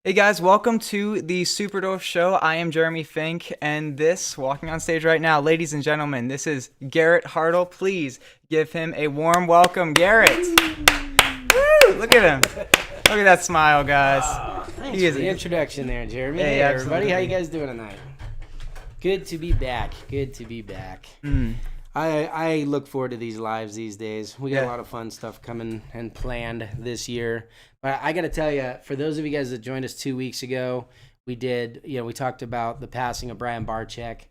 Hey guys, welcome to the Superdorf Show. I am Jeremy Fink, and this, walking on stage right now, ladies and gentlemen, this is Garrett Hartle. Please give him a warm welcome, Garrett. Woo! Look at him. Look at that smile, guys. Thanks for the introduction there, Jeremy. Hey, everybody. How you guys doing tonight? Good to be back. Good to be back. I look forward to these lives these days. We got a lot of fun stuff coming and planned this year. But I got to tell you, for those of you guys that joined us 2 weeks ago, we talked about the passing of Brian Barczyk.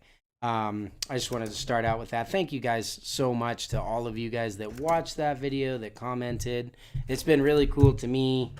I just wanted to start out with that. Thank you guys so much to all of you guys that watched that video, that commented. It's been really cool to me.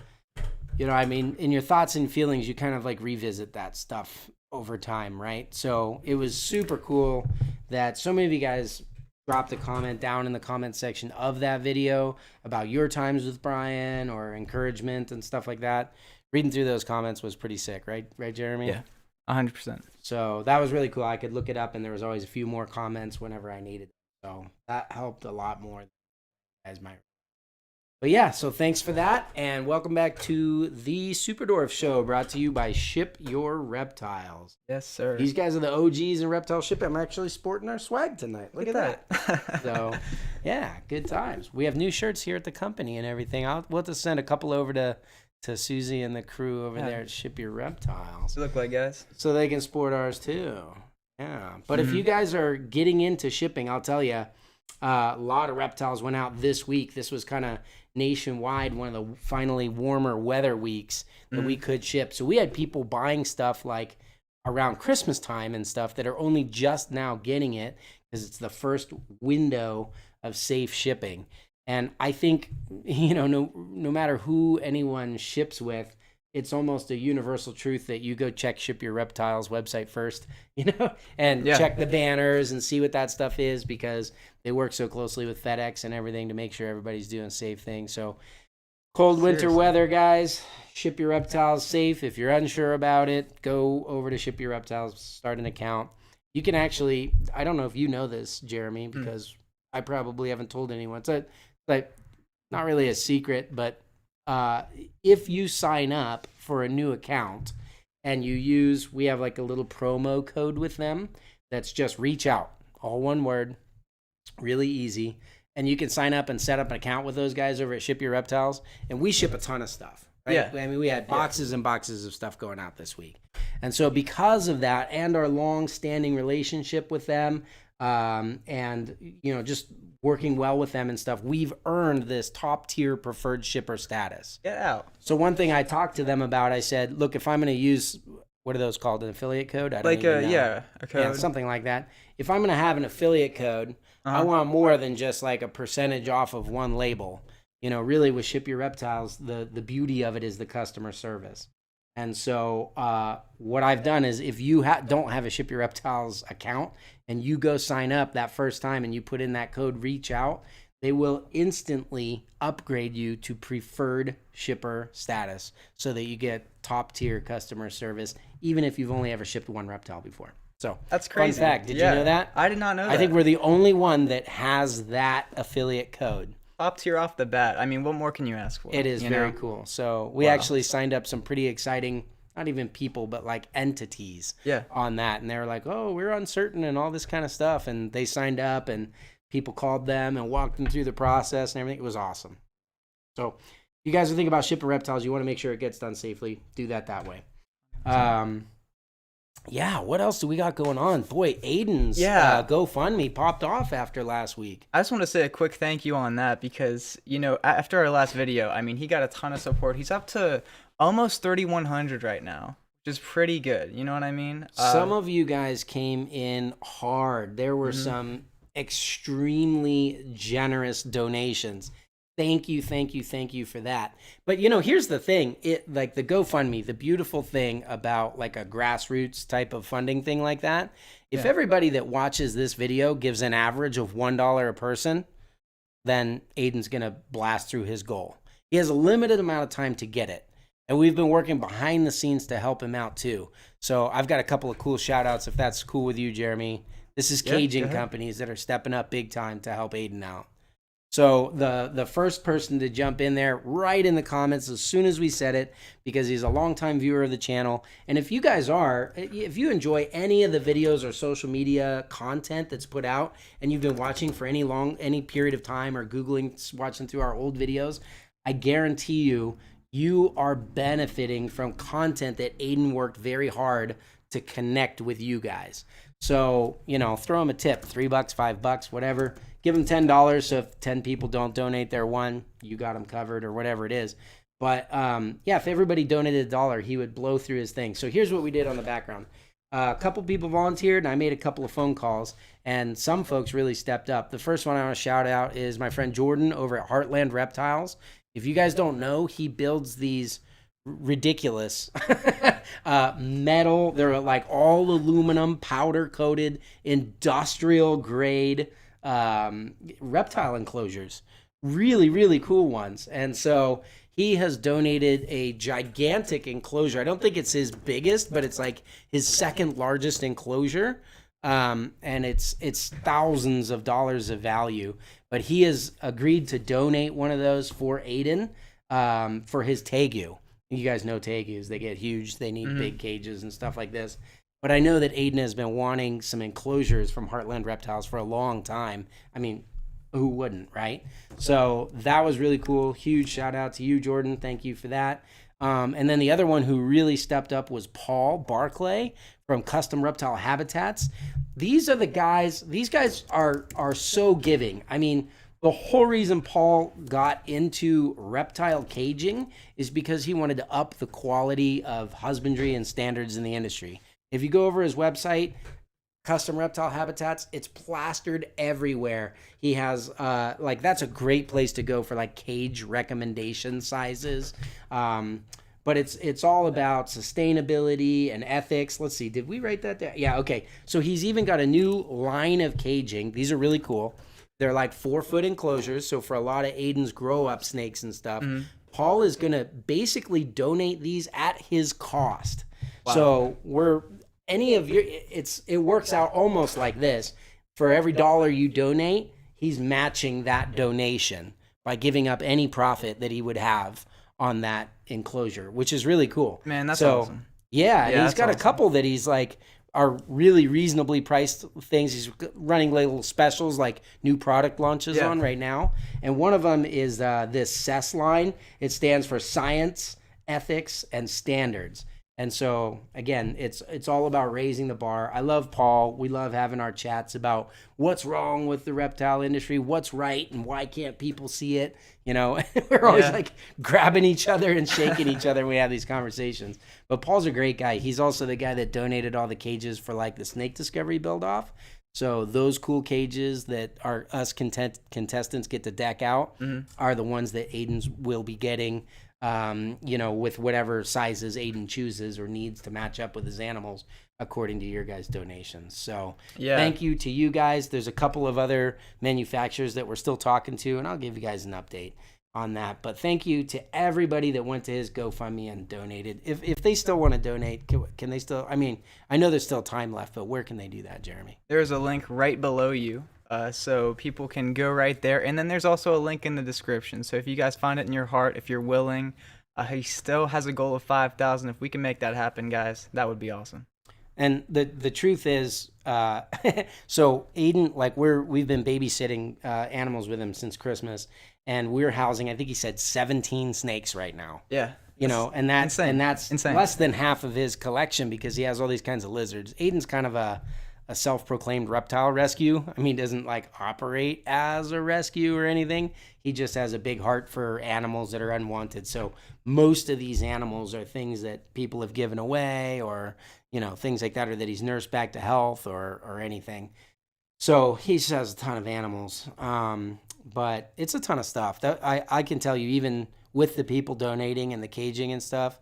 You know, I mean, in your thoughts and feelings, you kind of like revisit that stuff over time, right? So it was super cool that so many of you guys dropped a comment down in the comment section of that video about your times with Brian or encouragement and stuff like that. Reading through those comments was pretty sick, right? Right, Jeremy? Yeah, 100%. So that was really cool. I could look it up, and there was always a few more comments whenever I needed. So that helped a lot more than you guys might. But yeah, so thanks for that, and welcome back to the Superdorf Show, brought to you by Ship Your Reptiles. Yes, sir. These guys are the OGs in reptile shipping. I'm actually sporting our swag tonight. Look at that. So, yeah, good times. We have new shirts here at the company and everything. We'll have to send a couple over to Susie and the crew over there at Ship Your Reptiles. You look like guys. So they can sport ours too. Yeah. But if you guys are getting into shipping, I'll tell you, a lot of reptiles went out this week. This was kind of nationwide, one of the finally warmer weather weeks that we could ship. So we had people buying stuff like around Christmas time and stuff that are only just now getting it because it's the first window of safe shipping. And I think, you know, no matter who anyone ships with, it's almost a universal truth that you go check Ship Your Reptiles website first, you know, and check the banners and see what that stuff is, because they work so closely with FedEx and everything to make sure everybody's doing safe things. So cold winter weather, guys, Ship Your Reptiles safe. If you're unsure about it, go over to Ship Your Reptiles, start an account. You can actually, I don't know if you know this, Jeremy, because I probably haven't told anyone. It's like not really a secret, but if you sign up for a new account and we have like a little promo code with them that's just Reach Out, all one word, really easy. And you can sign up and set up an account with those guys over at Ship Your Reptiles. And we ship a ton of stuff, right? Yeah. I mean, we had boxes and boxes of stuff going out this week. And so because of that and our long-standing relationship with them, and, you know, just working well with them and stuff, we've earned this top tier preferred shipper status. Get out. So one thing I talked to them about, I said, look, if I'm going to use, what are those called, an affiliate code? I don't Like even know. a code. Yeah, something like that. If I'm going to have an affiliate code, I want more than just like a percentage off of one label. You know, really with Ship Your Reptiles, the beauty of it is the customer service. And so what I've done is, if you don't have a Ship Your Reptiles account and you go sign up that first time and you put in that code Reach Out, they will instantly upgrade you to preferred shipper status so that you get top tier customer service, even if you've only ever shipped one reptile before. So that's crazy. Fun fact. Did you know that? I did not know that. I think we're the only one that has that affiliate code. Top tier off the bat. I mean, what more can you ask for? It is very cool. So we actually signed up some pretty exciting, not even people, but like entities on that. And they were like, oh, we're uncertain and all this kind of stuff. And they signed up and people called them and walked them through the process and everything. It was awesome. So if you guys are thinking about shipping reptiles, you want to make sure it gets done safely. Do that way. Yeah, what else do we got going on? Boy, Aiden's GoFundMe popped off after last week. I just want to say a quick thank you on that because, you know, after our last video, I mean, he got a ton of support. He's up to almost 3,100 right now, which is pretty good. You know what I mean? Some of you guys came in hard. There were some extremely generous donations. Thank you for that. But, you know, here's the thing. Like the GoFundMe, the beautiful thing about like a grassroots type of funding thing like that, if everybody that watches this video gives an average of $1 a person, then Aiden's going to blast through his goal. He has a limited amount of time to get it. And we've been working behind the scenes to help him out too. So I've got a couple of cool shout outs if that's cool with you, Jeremy. This is Cajun companies that are stepping up big time to help Aiden out. So the first person to jump in there, right in the comments as soon as we said it, because he's a longtime viewer of the channel. And if you guys if you enjoy any of the videos or social media content that's put out, and you've been watching for any period of time or watching through our old videos, I guarantee you are benefiting from content that Aiden worked very hard to connect with you guys. So, throw him a tip, $3, $5, whatever. Give him $10. So if 10 people don't donate their one, you got them covered or whatever it is. But if everybody donated $1, he would blow through his thing. So here's what we did on the background. A couple people volunteered, and I made a couple of phone calls, and some folks really stepped up. The first one I want to shout out is my friend Jordan over at Heartland Reptiles. If you guys don't know, he builds these ridiculous metal. They're like all aluminum, powder coated, industrial grade reptile enclosures. Really, really cool ones. And so he has donated a gigantic enclosure. I don't think it's his biggest, but it's like his second largest enclosure. And it's thousands of dollars of value. But he has agreed to donate one of those for Aiden for his tegu. You guys know tegus. They get huge. They need big cages and stuff like this. But I know that Aiden has been wanting some enclosures from Heartland Reptiles for a long time. I mean, who wouldn't, right? So that was really cool. Huge shout out to you, Jordan. Thank you for that. And then the other one who really stepped up was Paul Barclay from Custom Reptile Habitats. These are the guys. These guys are so giving. I mean, the whole reason Paul got into reptile caging is because he wanted to up the quality of husbandry and standards in the industry. If you go over his website, Custom Reptile Habitats, it's plastered everywhere. He has, that's a great place to go for like cage recommendation sizes. But it's all about sustainability and ethics. Let's see, did we write that down? Yeah, okay. So he's even got a new line of caging. These are really cool. They're like 4-foot enclosures. So for a lot of Aiden's grow-up snakes and stuff, Paul is going to basically donate these at his cost. Wow. So it works out almost like this. For every dollar you donate, he's matching that donation by giving up any profit that he would have on that enclosure, which is really cool. Man, that's awesome. Yeah, and he's got a couple that he's like are really reasonably priced things. He's running little specials like new product launches on right now. And one of them is this CES line. It stands for Science, Ethics, and Standards. And so, again, it's all about raising the bar. I love Paul. We love having our chats about what's wrong with the reptile industry, what's right, and why can't people see it. We're always like grabbing each other and shaking each other when we have these conversations. But Paul's a great guy. He's also the guy that donated all the cages for like the Snake Discovery build-off. So those cool cages that our us contestants get to deck out are the ones that Aiden's will be getting. With whatever sizes Aiden chooses or needs to match up with his animals according to your guys' donations. So thank you to you guys. There's a couple of other manufacturers that we're still talking to, and I'll give you guys an update on that. But thank you to everybody that went to his GoFundMe and donated. If they still want to donate, can they still? I mean, I know there's still time left, but where can they do that, Jeremy? There's a link right below you. So people can go right there. And then there's also a link in the description. So if you guys find it in your heart, if you're willing, he still has a goal of 5,000. If we can make that happen, guys, that would be awesome. And the truth is, so Aiden, like we've been babysitting animals with him since Christmas, and we're housing, I think he said 17 snakes right now. Yeah. And that's insane. Less than half of his collection because he has all these kinds of lizards. Aiden's kind of a self-proclaimed reptile rescue. I mean, doesn't like operate as a rescue or anything. He just has a big heart for animals that are unwanted. So most of these animals are things that people have given away or, things like that, or that he's nursed back to health or anything. So he just has a ton of animals. But it's a ton of stuff. That I can tell you, even with the people donating and the caging and stuff,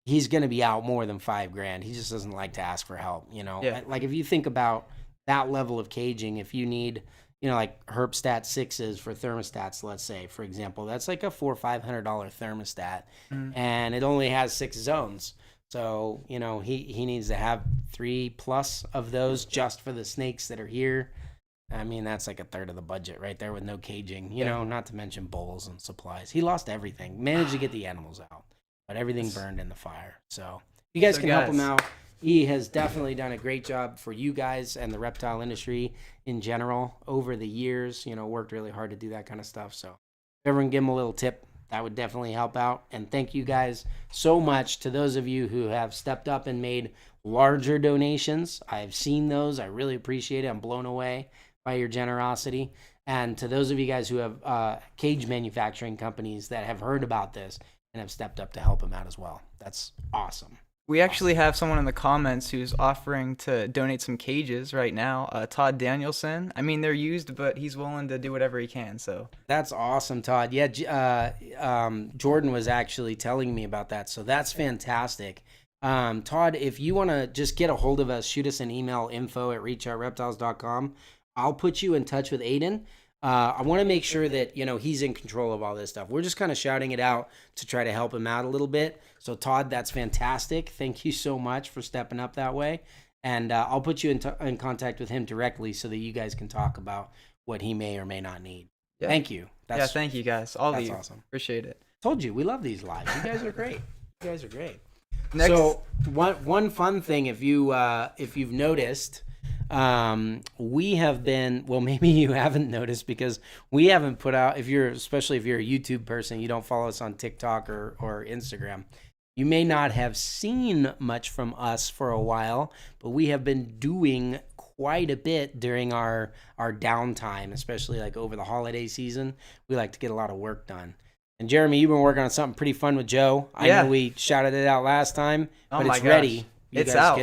he's going to be out more than $5,000. He just doesn't like to ask for help, Yeah. Like if you think about that level of caging, if you need, like Herpstat 6s for thermostats, let's say, for example, that's like a $400 or $500 thermostat, and it only has 6 zones. So, he needs to have 3+ of those just for the snakes that are here. I mean, that's like a third of the budget right there with no caging, you know, not to mention bowls and supplies. He lost everything, managed to get the animals out, but everything burned in the fire. So you guys can help him out. He has definitely done a great job for you guys and the reptile industry in general over the years, you know, worked really hard to do that kind of stuff. So if everyone give him a little tip, that would definitely help out. And thank you guys so much to those of you who have stepped up and made larger donations. I've seen those. I really appreciate it. I'm blown away by your generosity. And to those of you guys who have cage manufacturing companies that have heard about this and have stepped up to help them out as well. That's awesome. We actually have someone in the comments who's offering to donate some cages right now. Todd Danielson. I mean, they're used, but he's willing to do whatever he can. So that's awesome, Todd. Yeah, Jordan was actually telling me about that. So that's fantastic. Todd, if you want to just get a hold of us, shoot us an email, info@reachoutreptiles.com. I'll put you in touch with Aiden. I want to make sure that, you know, he's in control of all this stuff. We're just kind of shouting it out to try to help him out a little bit. So, Todd, that's fantastic. Thank you so much for stepping up that way. And I'll put you in contact with him directly so that you guys can talk about what he may or may not need. Yeah. Thank you. Thank you, guys. All of you. That's awesome. Appreciate it. Told you, we love these lives. You guys are great. You guys are great. Next. So, one fun thing, if you've noticed, we have been, well, maybe you haven't noticed because we haven't put out, especially if you're a YouTube person, you don't follow us on TikTok or Instagram, you may not have seen much from us for a while, but we have been doing quite a bit during our downtime, especially like over the holiday season. We like to get a lot of work done. And Jeremy, you've been working on something pretty fun with Joe. I know we shouted it out last time, but it's ready. It's out.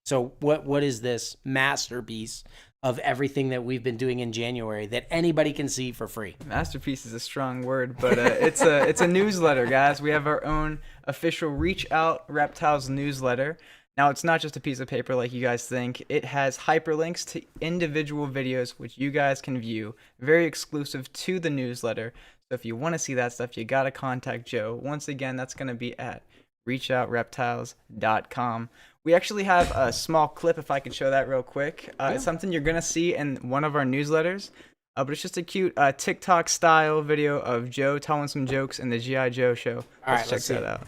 So what is this masterpiece of everything that we've been doing in January that anybody can see for free? Masterpiece is a strong word, but it's a newsletter, guys. We have our own official Reach Out Reptiles Newsletter. Now, it's not just a piece of paper like you guys think. It has hyperlinks to individual videos, which you guys can view, very exclusive to the newsletter. So if you want to see that stuff, you got to contact Joe. Once again, that's going to be at reachoutreptiles.com. We actually have a small clip, if I could show that real quick. It's something you're going to see in one of our newsletters, but it's just a cute TikTok-style video of Joe telling some jokes in the G.I. Joe show. Let's check that out.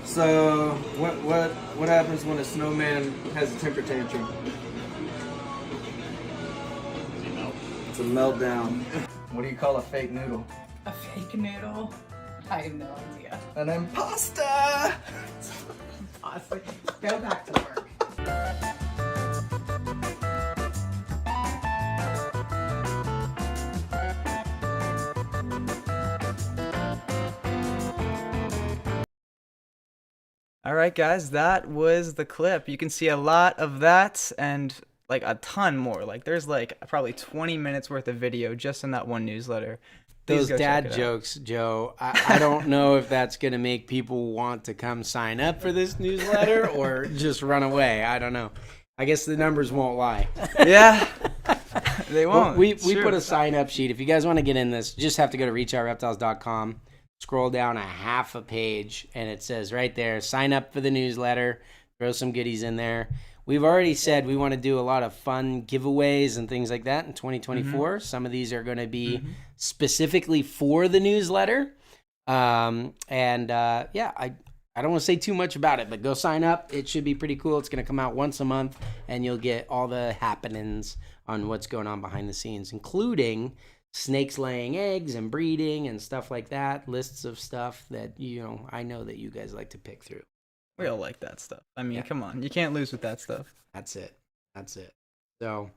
So, what happens when a snowman has a temper tantrum? It's a meltdown. What do you call a fake noodle? A fake noodle? I have no idea. An impasta! Honestly, go back to work. All right, guys, that was the clip. You can see a lot of that and like a ton more. Like there's like probably 20 minutes worth of video just in that one newsletter. Those dad jokes, Joe, I don't know if that's going to make people want to come sign up for this newsletter or just run away. I don't know. I guess the numbers won't lie. Yeah, they won't. We put a sign up sheet. If you guys want to get in this, you just have to go to reachoutreptiles.com, scroll down a half a page, and it says right there, sign up for the newsletter, throw some goodies in there. We've already said we want to do a lot of fun giveaways and things like that in 2024. Mm-hmm. Some of these are going to be specifically for the newsletter. I don't want to say too much about it, but go sign up. It should be pretty cool. It's going to come out once a month, and you'll get all the happenings on what's going on behind the scenes, including snakes laying eggs and breeding and stuff like that, lists of stuff that, I know that you guys like to pick through. We all like that stuff. I mean, come on. You can't lose with that stuff. That's it. So,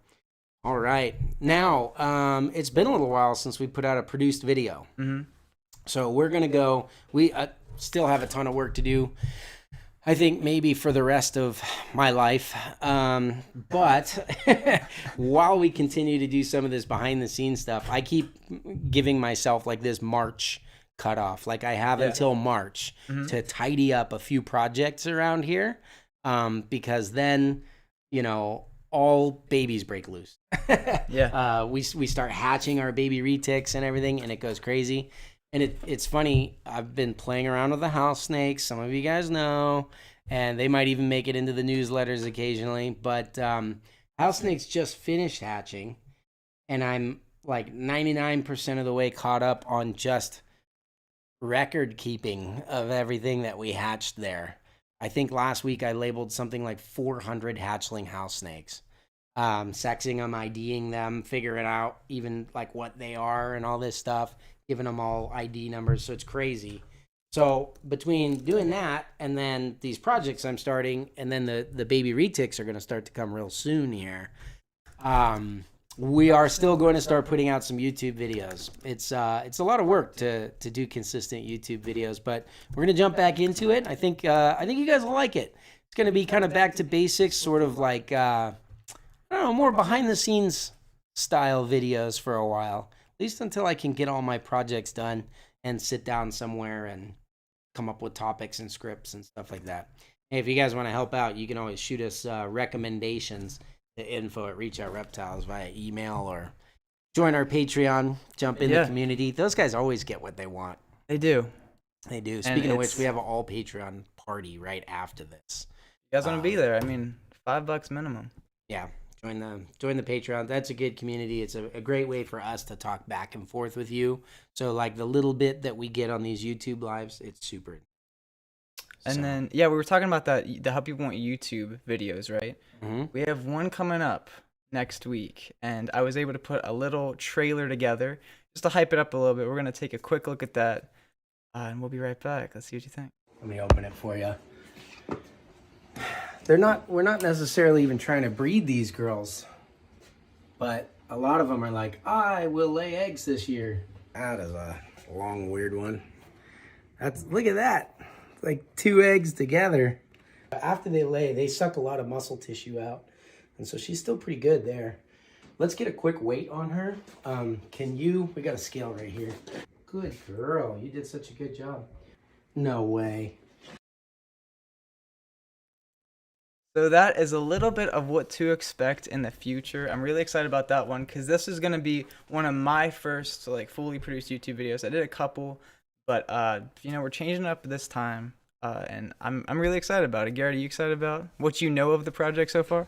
all right. Now, it's been a little while since we put out a produced video. Mm-hmm. So we're going to go. We still have a ton of work to do, I think maybe for the rest of my life. But while we continue to do some of this behind the scenes stuff, I keep giving myself like this March cutoff. Like I have until March to tidy up a few projects around here, because then, all babies break loose. We start hatching our baby retics and everything, and it goes crazy. And it's funny. I've been playing around with the house snakes. Some of you guys know, and they might even make it into the newsletters occasionally. But house snakes just finished hatching, and I'm like 99% of the way caught up on just record keeping of everything that we hatched there. I think last week I labeled something like 400 hatchling house snakes. Sexing them, IDing them, figuring out even like what they are and all this stuff, giving them all ID numbers. So it's crazy. So between doing that and then these projects I'm starting, and then the baby retics are going to start to come real soon here. We are still going to start putting out some YouTube videos. It's a lot of work to do consistent YouTube videos, but we're going to jump back into it. I think you guys will like it. It's going to be kind of back to basics, sort of like I don't know, more behind the scenes style videos for a while, at least until I can get all my projects done and sit down somewhere and come up with topics and scripts and stuff like that. Hey, if you guys want to help out, you can always shoot us recommendations to info@Reach Out Reptiles via email, or join our Patreon, jump in the community. Those guys always get what they want. They do. They do. Speaking of which, we have an all Patreon party right after this. You guys want to be there? I mean, $5 minimum. Yeah. Join the Patreon. That's a good community. It's a great way for us to talk back and forth with you. So like the little bit that we get on these YouTube lives, it's super. And then, we were talking about that, the how people want YouTube videos, right? Mm-hmm. We have one coming up next week, and I was able to put a little trailer together just to hype it up a little bit. We're going to take a quick look at that, and we'll be right back. Let's see what you think. Let me open it for you. We're not necessarily even trying to breed these girls, but a lot of them are like, I will lay eggs this year. That is a long, weird one. Look at that. It's like 2 eggs together. After they lay, they suck a lot of muscle tissue out, and so she's still pretty good there. Let's get a quick weight on her. We got a scale right here. Good girl, you did such a good job. No way. So that is a little bit of what to expect in the future. I'm really excited about that one because this is going to be one of my first fully produced YouTube videos. I did a couple, but we're changing it up this time, and I'm really excited about it. Garrett, are you excited about what you know of the project so far?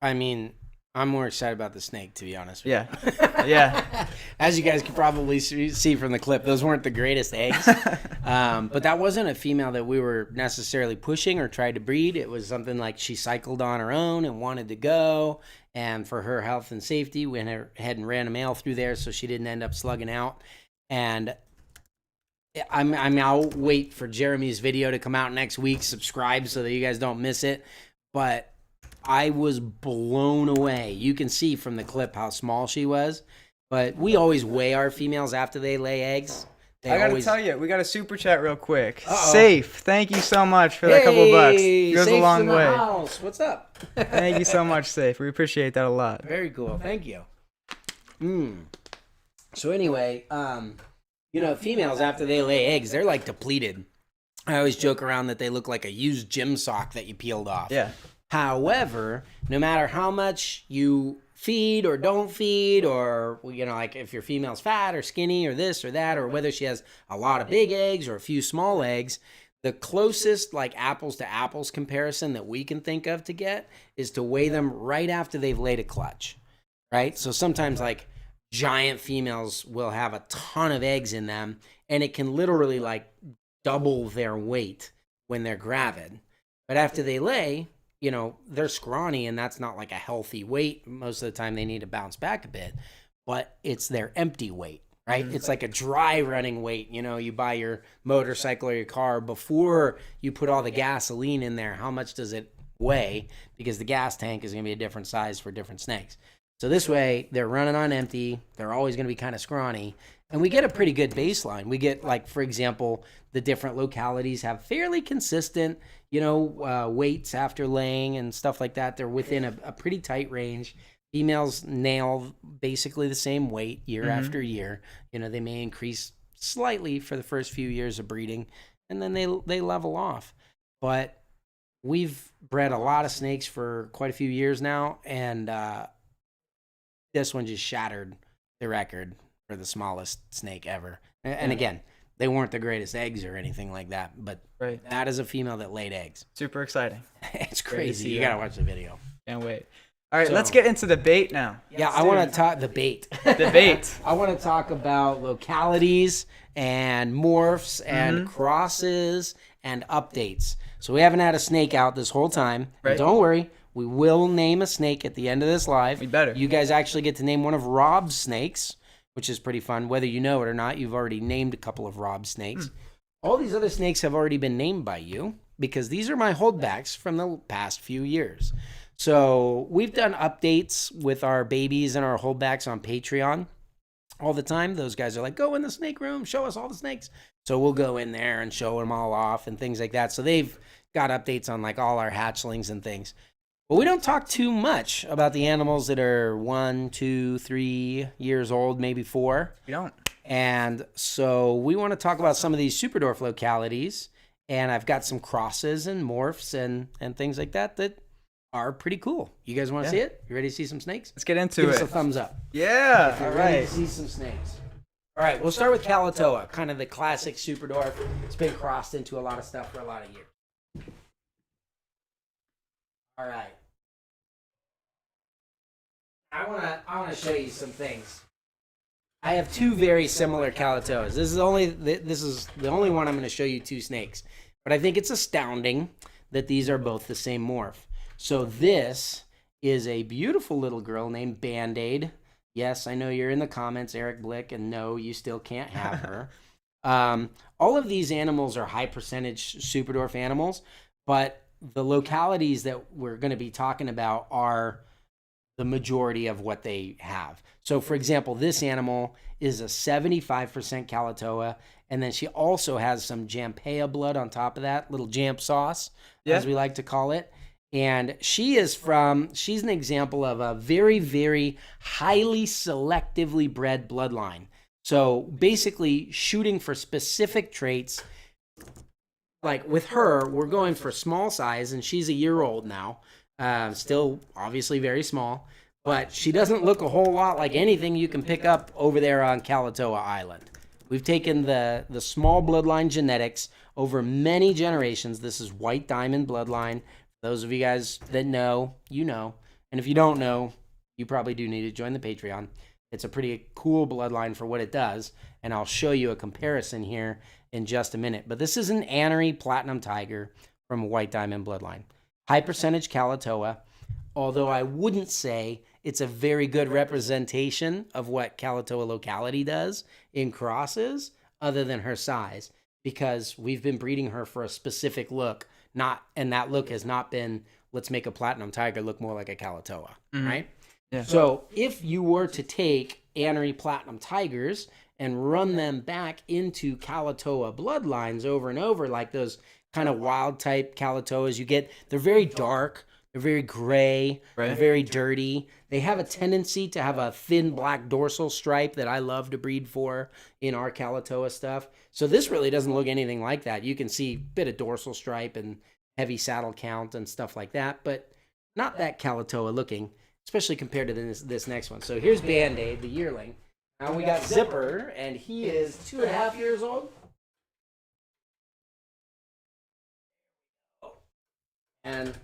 I mean, I'm more excited about the snake, to be honest with you. Yeah. As you guys can probably see from the clip, those weren't the greatest eggs. But that wasn't a female that we were necessarily pushing or tried to breed. It was something like she cycled on her own and wanted to go. And for her health and safety, we went ahead and ran a male through there so she didn't end up slugging out. And I'll wait for Jeremy's video to come out next week. Subscribe so that you guys don't miss it. But I was blown away. You can see from the clip how small she was, but we always weigh our females after they lay eggs. I gotta tell you, we got a super chat real quick. Uh-oh. Safe, thank you so much for that couple bucks. It goes a long way. House. What's up? Thank you so much, Safe. We appreciate that a lot. Very cool. Thank you. So anyway, females after they lay eggs, they're like depleted. I always joke around that they look like a used gym sock that you peeled off. Yeah. However, no matter how much you feed or don't feed, or like if your female's fat or skinny or this or that, or whether she has a lot of big eggs or a few small eggs, the closest like apples to apples comparison that we can think of to get is to weigh them right after they've laid a clutch, right? So sometimes like giant females will have a ton of eggs in them, and it can literally like double their weight when they're gravid. But after they lay, they're scrawny, and that's not like a healthy weight. Most of the time they need to bounce back a bit, but it's their empty weight, right? It's like a dry running weight. You buy your motorcycle or your car before you put all the gasoline in there. How much does it weigh? Because the gas tank is going to be a different size for different snakes. So this way they're running on empty. They're always going to be kind of scrawny, and we get a pretty good baseline. We get, like, for example, the different localities have fairly consistent weights after laying and stuff like that. They're within a pretty tight range. Females nail basically the same weight year after year. They may increase slightly for the first few years of breeding, and then they level off. But we've bred a lot of snakes for quite a few years now, and this one just shattered the record for the smallest snake ever. And again, They weren't the greatest eggs or anything like that, but Right. that is a female that laid eggs. Super exciting. It's Great to crazy. see You that. gotta watch the video. Can't wait. All right, So- let's get into the bait now. Yeah, I want to talk the bait. The bait. I want to talk about localities and morphs and crosses and updates. So we haven't had a snake out this whole time. Right. And don't worry, we will name a snake at the end of this live. We better. You guys actually get to name one of Rob's snakes, which is pretty fun. Whether you know it or not, you've already named a couple of Rob's snakes. All these other snakes have already been named by you because these are my holdbacks from the past few years. So we've done updates with our babies and our holdbacks on Patreon all the time. Those guys are like, go in the snake room, show us all the snakes. So we'll go in there and show them all off and things like that. So they've got updates on like all our hatchlings and things. But we don't talk too much about the animals that are 1, 2, 3 years old, maybe 4. We don't. And so we want to talk about some of these Superdorf localities. And I've got some crosses and morphs and things like that that are pretty cool. You guys want to see it? You ready to see some snakes? Let's get into Give it. us a thumbs up. Yeah. You're All ready right. to see some snakes. All right, we'll start with Catoa, kind of the classic Superdorf. It's been crossed into a lot of stuff for a lot of years. All right. I wanna show you some things. I have 2 very similar Catoas. This is the only one I'm going to show you 2 snakes. But I think it's astounding that these are both the same morph. So this is a beautiful little girl named Band-Aid. Yes, I know you're in the comments, Eric Blick, and no, you still can't have her. All of these animals are high percentage Superdorf animals, but the localities that we're going to be talking about are the majority of what they have. So, for example, this animal is a 75% Catoa, and then she also has some Jampea blood on top of that, little jamp sauce, as we like to call it. And she's an example of a very, very highly selectively bred bloodline. So basically shooting for specific traits. Like with her, we're going for small size, and she's a year old now. Still obviously very small, but she doesn't look a whole lot like anything you can pick up over there on Catoa Island. We've taken the small bloodline genetics over many generations. This is white diamond bloodline. Those of you guys that know, you know. And if you don't know, you probably do need to join the Patreon. It's a pretty cool bloodline for what it does, and I'll show you a comparison here in just a minute. But this is an Annery Platinum Tiger from a white diamond bloodline. High percentage Catoa, although I wouldn't say it's a very good representation of what Catoa locality does in crosses, other than her size, because we've been breeding her for a specific look, and that look has not been, let's make a platinum tiger look more like a Catoa, right? Yeah. So if you were to take Annery Platinum Tigers and run them back into Catoa bloodlines over and over, like those kind of wild type Catoas you get, they're very dark, they're very gray, they're very dirty. They have a tendency to have a thin black dorsal stripe that I love to breed for in our Catoa stuff. So this really doesn't look anything like that. You can see a bit of dorsal stripe and heavy saddle count and stuff like that, but not that Catoa looking, especially compared to this next one. So here's Band-Aid, the yearling. Now we got Zipper, and he is 2.5 years old. And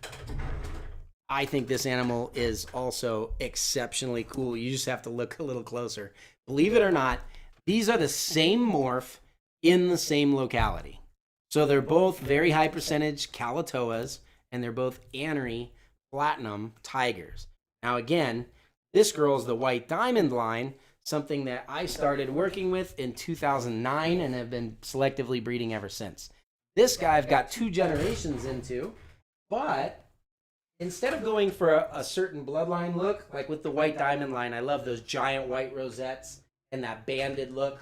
I think this animal is also exceptionally cool. You just have to look a little closer. Believe it or not, these are the same morph in the same locality. So they're both very high percentage Catoas, and they're both Annery Platinum Tigers. Now again, this girl is the white diamond line, something that I started working with in 2009 and have been selectively breeding ever since. This guy I've got 2 generations into, but instead of going for a certain bloodline look, like with the white diamond line, I love those giant white rosettes and that banded look.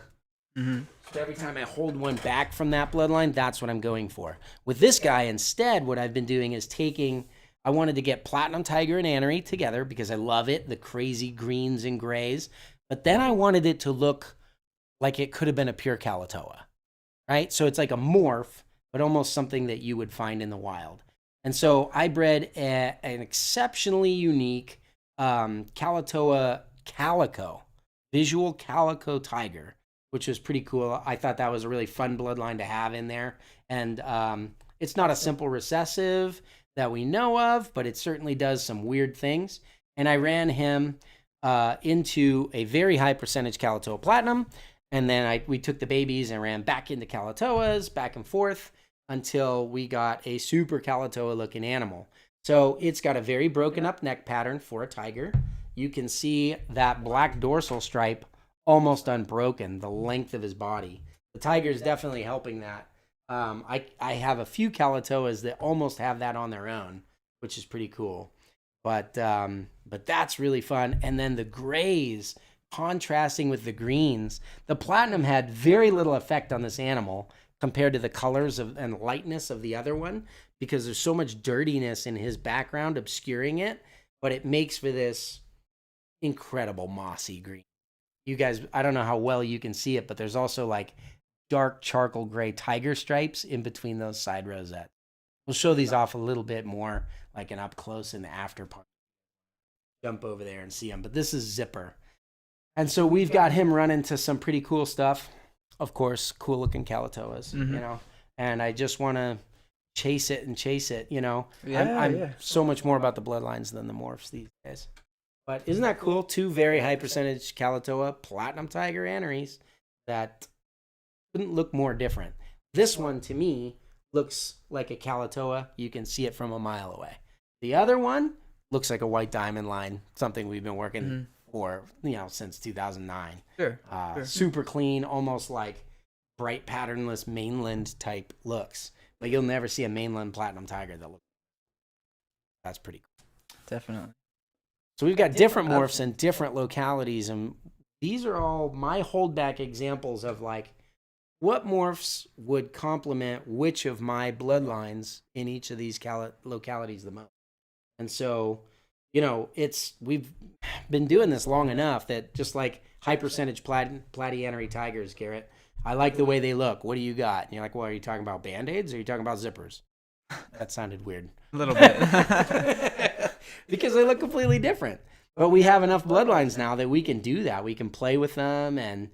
So every time I hold one back from that bloodline, that's what I'm going for. With this guy, instead, what I've been doing is I wanted to get Platinum Tiger and Annery together because I love it, the crazy greens and grays. But then I wanted it to look like it could have been a pure Catoa, right? So it's like a morph, but almost something that you would find in the wild. And so I bred an exceptionally unique Catoa calico, visual calico tiger, which was pretty cool. I thought that was a really fun bloodline to have in there. And it's not a simple recessive that we know of, but it certainly does some weird things. And I ran him into a very high percentage Catoa Platinum. And then we took the babies and ran back into Catoas, back and forth, until we got a super Catoa looking animal. So it's got a very broken up neck pattern for a tiger. You can see that black dorsal stripe almost unbroken, the length of his body. The tiger is definitely helping that. I have a few Catoas that almost have that on their own, which is pretty cool. But that's really fun. And then the grays contrasting with the greens. The platinum had very little effect on this animal compared to the colors and lightness of the other one, because there's so much dirtiness in his background obscuring it, but it makes for this incredible mossy green. You guys, I don't know how well you can see it, but there's also like dark charcoal gray tiger stripes in between those side rosettes. We'll show these off a little bit more, like an up close in the after part. Jump over there and see them, but this is Zipper. And so we've got him run into some pretty cool stuff. Of course, cool looking Catoas, you know, and I just want to chase it, you know. I'm so much more about the bloodlines than the morphs these days. But isn't that cool? 2 very high percentage Catoa platinum tiger anneries that couldn't look more different. This one to me looks like a Catoa. You can see it from a mile away. The other one looks like a white diamond line, something we've been working for, you know, since 2009. Sure. Super clean, almost like bright patternless mainland type looks. But you'll never see a mainland platinum tiger that looks. That's pretty cool. Definitely. So we've got different morphs and different localities, and these are all my holdback examples of like what morphs would complement which of my bloodlines in each of these localities the most. And so, you know, we've been doing this long enough that just like high percentage platyannary tigers, Garrett, I like the way they look. What do you got? And you're like, well, are you talking about Band-Aids or are you talking about zippers? That sounded weird. A little bit. Because they look completely different. But we have enough bloodlines now that we can do that. We can play with them and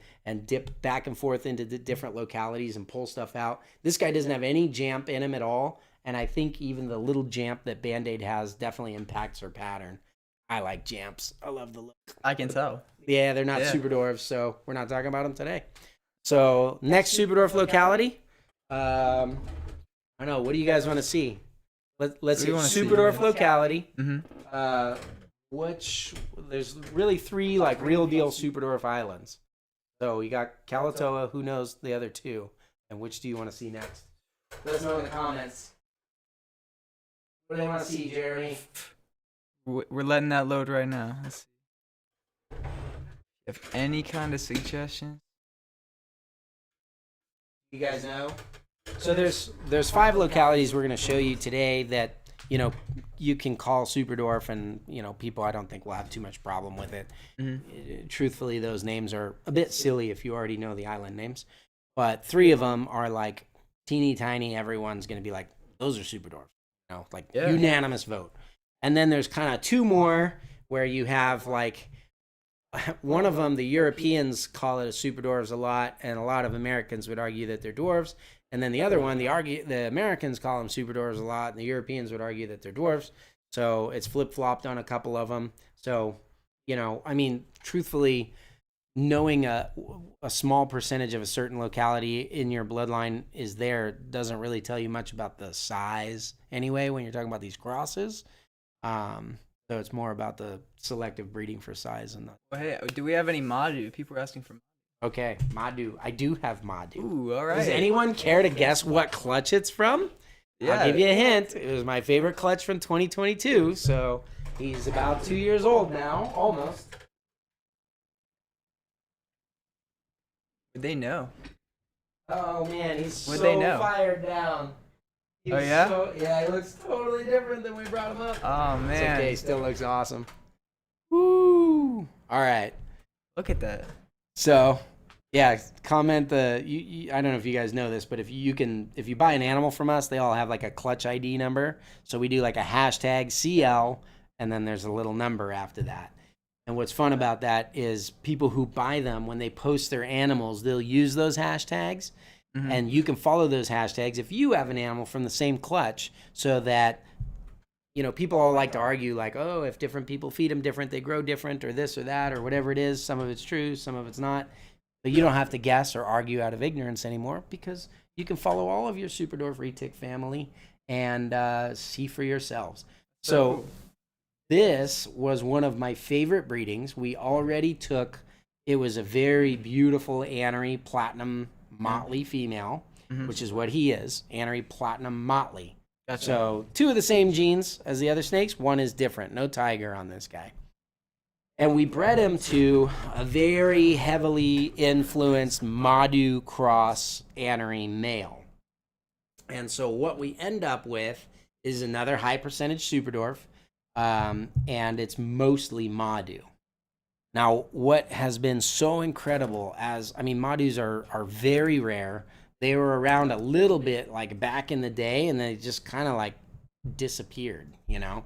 dip back and forth into the different localities and pull stuff out. This guy doesn't have any jamp in him at all. And I think even the little jamp that Band-Aid has definitely impacts her pattern. I like jamps. I love the look. I can tell. Yeah, they're not super dwarfs, so we're not talking about them today. So next super dwarf locality. I don't know. What do you guys want to see? Let's see. Super dwarf locality. Which there's really 3 like real deal super dwarf islands. So you got Catoa. Who knows the other 2? And which do you want to see next? Let us know in the comments. What do they want to see, Jeremy? We're letting that load right now. Let's see. If any kind of suggestions. You guys know? So there's 5 localities we're going to show you today that, you know, you can call super dwarf, and, you know, people I don't think will have too much problem with it. Truthfully, those names are a bit silly if you already know the island names. But 3 of them are like teeny tiny. Everyone's going to be like, those are super dwarfs. You know, like unanimous vote. And then there's kind of 2 more where you have like one of them, the Europeans call it a super dwarves a lot, and a lot of Americans would argue that they're dwarves. And then the other one, the Americans call them super dwarves a lot, and the Europeans would argue that they're dwarves. So it's flip-flopped on a couple of them. So, you know, I mean, truthfully, knowing a small percentage of a certain locality in your bloodline is there doesn't really tell you much about the size anyway when you're talking about these crosses. So it's more about the selective breeding for size. And Hey, do we have any Madu? People are asking for. Okay, Madu. I do have Madu. Ooh, all right. Does anyone care to guess what clutch it's from? Yeah. I'll give you a hint. It was my favorite clutch from 2022. So he's about 2 years old now, almost. Would they know? Oh man, he's Would so they know? fired down. Oh yeah? Yeah, he looks totally different than we brought him up. Oh man. It's okay, still looks awesome. Woo! All right. Look at that. So, yeah, comment I don't know if you guys know this, but if you buy an animal from us, they all have like a clutch ID number. So we do like a hashtag CL, and then there's a little number after that. And what's fun about that is people who buy them, when they post their animals, they'll use those hashtags. And you can follow those hashtags if you have an animal from the same clutch, so that, you know, people all like to argue like, oh, if different people feed them different, they grow different, or this or that, or whatever it is. Some of it's true, some of it's not. But you don't have to guess or argue out of ignorance anymore, because you can follow all of your Superdorf retic family and see for yourselves. So this was one of my favorite breedings. We already took, it was a very beautiful Anery Platinum Motley female, which is what he is, Anery Platinum Motley. Gotcha. So 2 of the same genes as the other snakes, 1 is different. No tiger on this guy. And we bred him to a very heavily influenced Madu cross Anery male. And so what we end up with is another high percentage Superdorf, and it's mostly Madu. Now, what has been so incredible, Madus are very rare. They were around a little bit like back in the day, and they just kind of like disappeared, you know?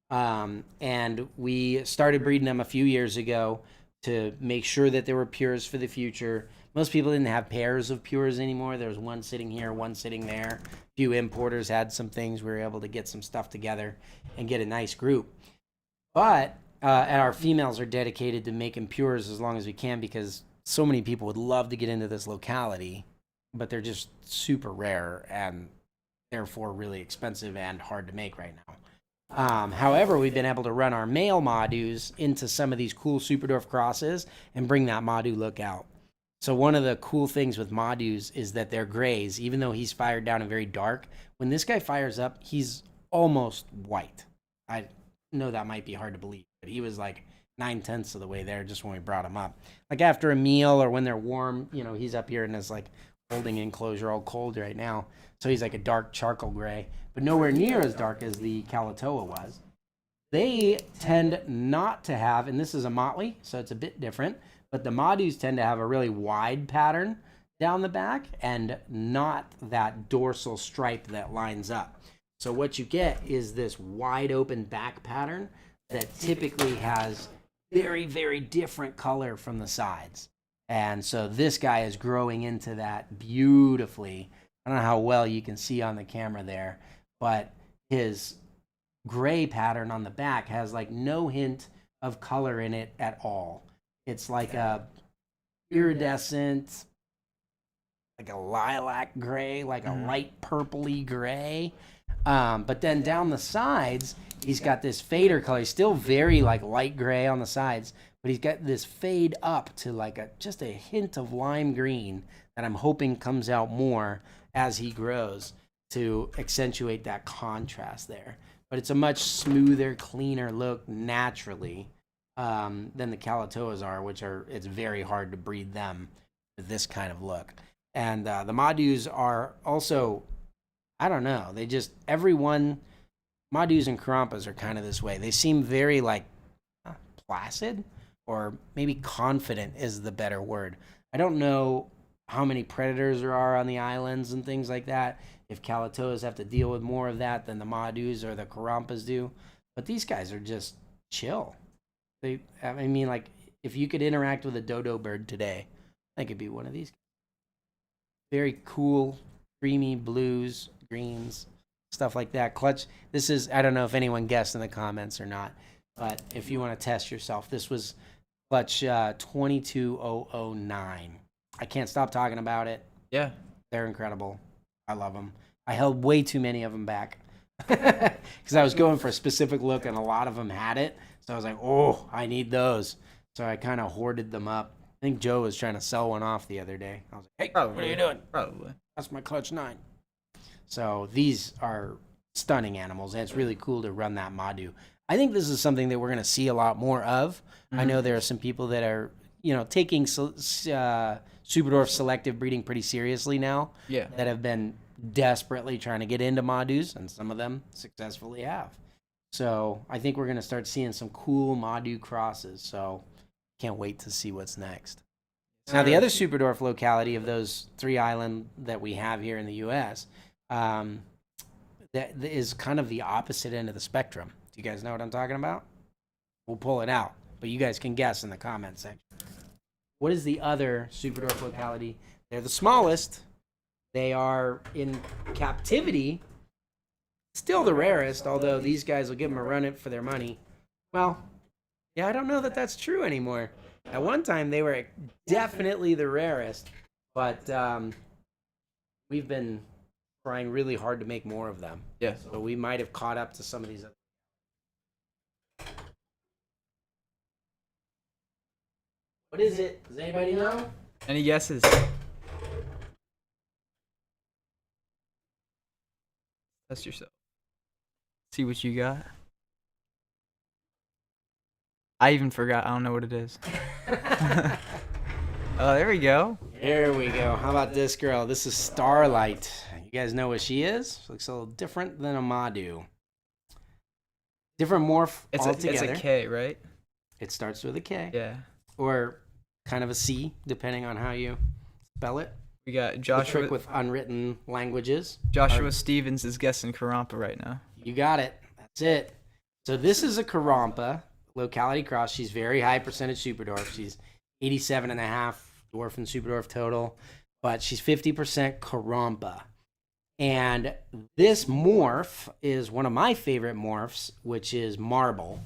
And we started breeding them a few years ago to make sure that there were pures for the future. Most people didn't have pairs of pures anymore. There was one sitting here, one sitting there. A few importers had some things. We were able to get some stuff together and get a nice group. But and our females are dedicated to making pures as long as we can, because so many people would love to get into this locality, but they're just super rare and therefore really expensive and hard to make right now. However, we've been able to run our male Madus into some of these cool Superdorf crosses and bring that Madu look out. So one of the cool things with Madus is that they're grays. Even though he's fired down and very dark, when this guy fires up, he's almost white. I know that might be hard to believe, but he was like 9/10 of the way there just when we brought him up. Like after a meal or when they're warm, you know, he's up here in this like holding enclosure, all cold right now. So he's like a dark charcoal gray, but nowhere near as dark as the Catoa was. They tend not to have, and this is a motley, so it's a bit different, but the Madus tend to have a really wide pattern down the back and not that dorsal stripe that lines up. So what you get is this wide open back pattern that typically has very, very different color from the sides. And so this guy is growing into that beautifully. I don't know how well you can see on the camera there, but his gray pattern on the back has like no hint of color in it at all. It's like a iridescent, like a lilac gray, like a light purpley gray. But then down the sides, he's got this fader color. He's still very like light gray on the sides, but he's got this fade up to like just a hint of lime green that I'm hoping comes out more as he grows to accentuate that contrast there. But it's a much smoother, cleaner look naturally than the Catoas are, it's very hard to breed them with this kind of look. And the Madus are also, I don't know, they just, everyone, Madus and Karampas are kind of this way. They seem very like placid, or maybe confident is the better word. I don't know how many predators there are on the islands and things like that. If Catoas have to deal with more of that than the Madus or the Karampas do. But these guys are just chill. Like, if you could interact with a dodo bird today, I could be one of these. Very cool, creamy blues, greens, stuff like that. Clutch. This is, I don't know if anyone guessed in the comments or not, but if you want to test yourself, this was clutch 22009. I can't stop talking about it. Yeah. They're incredible. I love them. I held way too many of them back because I was going for a specific look and a lot of them had it. So I was like, oh, I need those. So I kind of hoarded them up. I think Joe was trying to sell one off the other day. I was like, hey, Probably. what are you doing? Probably. That's my clutch 9. So these are stunning animals, and it's really cool to run that Madu. I think this is something that we're going to see a lot more of. I know there are some people that are, taking Superdorf selective breeding pretty seriously now. Yeah. That have been desperately trying to get into Madus, and some of them successfully have. So I think we're going to start seeing some cool Madu crosses. So can't wait to see what's next. Now, the other Superdorf locality of those 3 island that we have here in the U.S., that is kind of the opposite end of the spectrum. Do you guys know what I'm talking about? We'll pull it out. but you guys can guess in the comment section. What is the other super dwarf locality? They're the smallest. They are in captivity. Still the rarest, although these guys will give them a run for their money. Well, yeah, I don't know that that's true anymore. At one time, they were definitely the rarest, but we've been trying really hard to make more of them. Yeah. So we might have caught up to some of these other. What is it? Does anybody know? Any guesses? Test yourself. See what you got. I even forgot. I don't know what it is. Oh, there we go. There we go. How about this girl? This is Starlight. You guys know what she is? She looks a little different than a Madu. Different morph altogether. It's a K, right? It starts with a K. Yeah. Or kind of a C, depending on how you spell it. We got The Joshua. trick with unwritten languages. Joshua Stevens is guessing Kurata right now. You got it. That's it. So this is a Kurata locality cross. She's very high percentage super dwarf. She's 87.5 dwarf and super dwarf total, but she's 50% Kurata. And this morph is one of my favorite morphs, which is marble.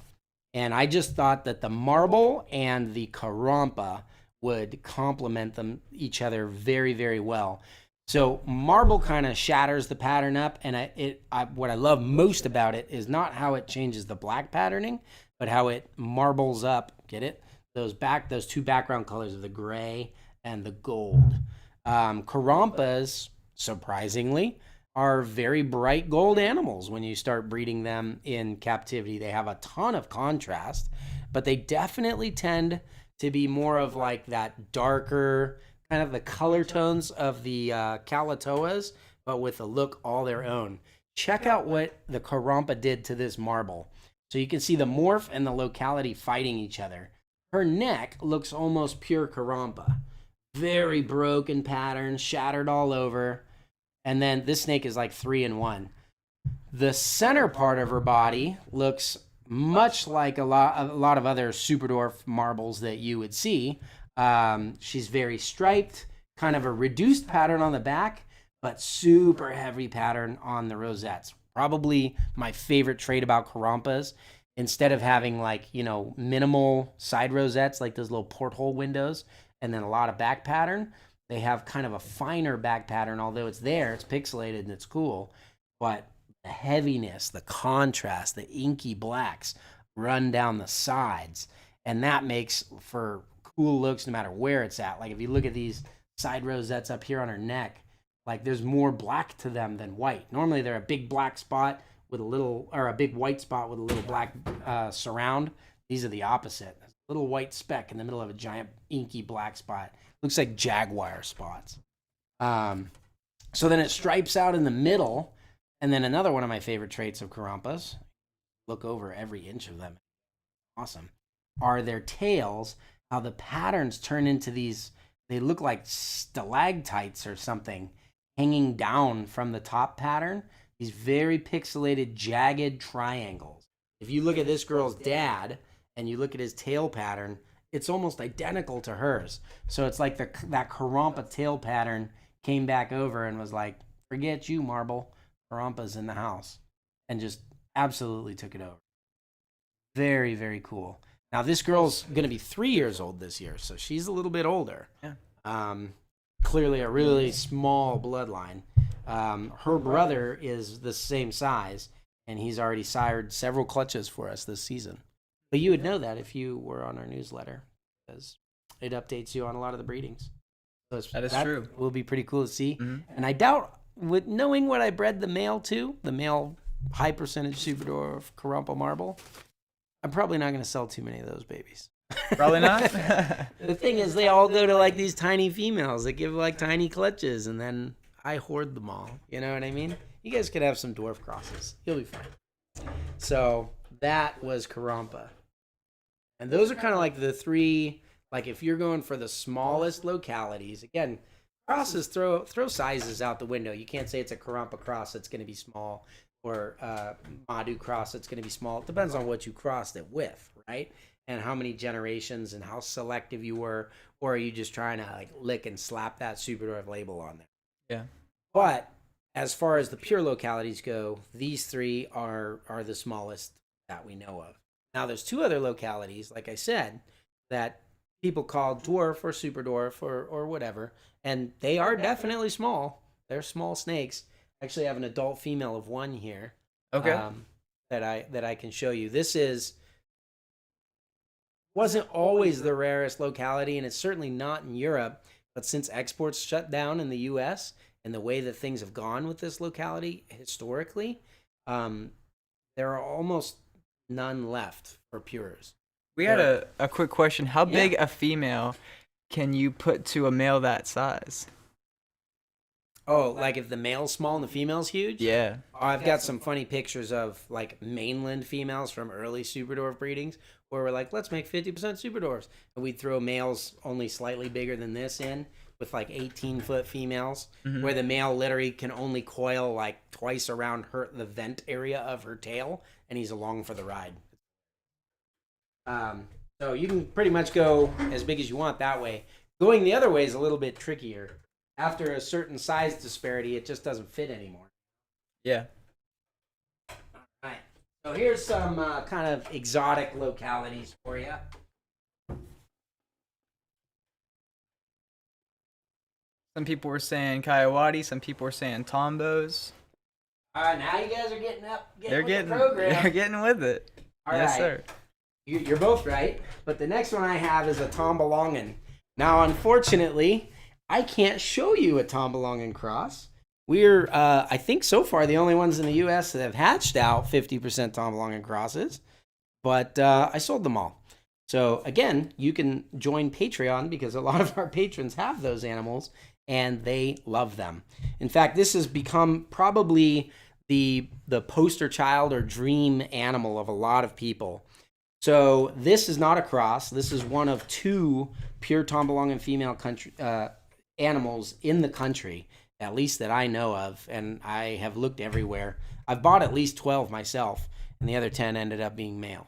And I just thought that the marble and the Kurata would complement each other very, very well. So marble kind of shatters the pattern up, and what I love most about it is not how it changes the black patterning, but how it marbles up. Get it? Those two background colors of the gray and the gold. Kuratas, surprisingly, are very bright gold animals when you start breeding them in captivity. They have a ton of contrast, but they definitely tend to be more of like that darker, kind of the color tones of the Catoas, but with a look all their own. Check out what the Kurata did to this marble. So you can see the morph and the locality fighting each other. Her neck looks almost pure Kurata. Very broken pattern, shattered all over. And then this snake is like 3-in-1. The center part of her body looks much like a lot of other super dwarf marbles that you would see. She's very striped, kind of a reduced pattern on the back, but super heavy pattern on the rosettes. Probably my favorite trait about Kuratas. Instead of having minimal side rosettes, like those little porthole windows, and then a lot of back pattern, they have kind of a finer back pattern. Although it's there, it's pixelated and it's cool, but the heaviness, the contrast, the inky blacks run down the sides, and that makes for cool looks no matter where it's at. Like if you look at these side rosettes up here on her neck, like there's more black to them than white. Normally they're a big black spot with a big white spot with a little black surround. These are the opposite. A little white speck in the middle of a giant inky black spot. Looks like jaguar spots. So then it stripes out in the middle. And then another one of my favorite traits of Kuratas, look over every inch of them, awesome, are their tails, how the patterns turn into these, they look like stalactites or something hanging down from the top pattern, these very pixelated, jagged triangles. If you look at this girl's dad and you look at his tail pattern, it's almost identical to hers. So it's like that Kurata tail pattern came back over and was like, forget you, marble. Kuratas in the house, and just absolutely took it over. Very, very cool. Now this girl's going to be 3 years old this year, so she's a little bit older. Yeah. Clearly a really small bloodline. Her brother is the same size, and he's already sired several clutches for us this season. But you would know that if you were on our newsletter, because it updates you on a lot of the breedings. So that is true. Will be pretty cool to see. Mm-hmm. And I doubt, with knowing what I bred the male to, the male high percentage super dwarf Kurata marble, I'm probably not going to sell too many of those babies. Probably not. The thing is, they all go to like these tiny females that give like tiny clutches, and then I hoard them all. You know what I mean? You guys could have some dwarf crosses. You'll be fine. So that was Kurata. And those are kind of like the three, like if you're going for the smallest localities, again, crosses throw sizes out the window. You can't say it's a Kurata cross that's going to be small, or Madu cross that's going to be small. It depends on what you crossed it with, right? and how many generations and how selective you were, or are you just trying to like lick and slap that Super Dwarf label on there? Yeah. But as far as the pure localities go, these three are the smallest that we know of. Now, there's two other localities, like I said, that people call dwarf or super dwarf or whatever, and they are definitely small. They're small snakes. I actually have an adult female of one here. Okay. That I can show you. This wasn't always the rarest locality, and it's certainly not in Europe. But since exports shut down in the U.S. and the way that things have gone with this locality historically, there are almost none left for pures. We had a quick question. How big a female can you put to a male that size? Oh, like if the male's small and the female's huge? Yeah. Oh, I've got some funny pictures of like mainland females from early super dwarf breedings where we're like, let's make 50% super dwarfs. And we'd throw males only slightly bigger than this in with like 18-foot females, where the male literally can only coil like twice around the vent area of her tail, and he's along for the ride. So you can pretty much go as big as you want that way. Going the other way is a little bit trickier. After a certain size disparity, it just doesn't fit anymore. Yeah. All right. So here's some kind of exotic localities for you. Some people were saying Coyote, some people were saying Tombos. All right, now you guys are getting They're with the program. they're getting with it. All Yes, right. sir. You're both right, but the next one I have is a Tomballongan. Now, unfortunately, I can't show you a Tomballongan cross. We're, I think so far, the only ones in the U.S. that have hatched out 50% Tomballongan crosses, but I sold them all. So, again, you can join Patreon because a lot of our patrons have those animals, and they love them. In fact, this has become probably the poster child or dream animal of a lot of people. So this is not a cross. This is one of two pure Tomballongan female animals in the country, at least that I know of, and I have looked everywhere. I've bought at least 12 myself, and the other 10 ended up being male.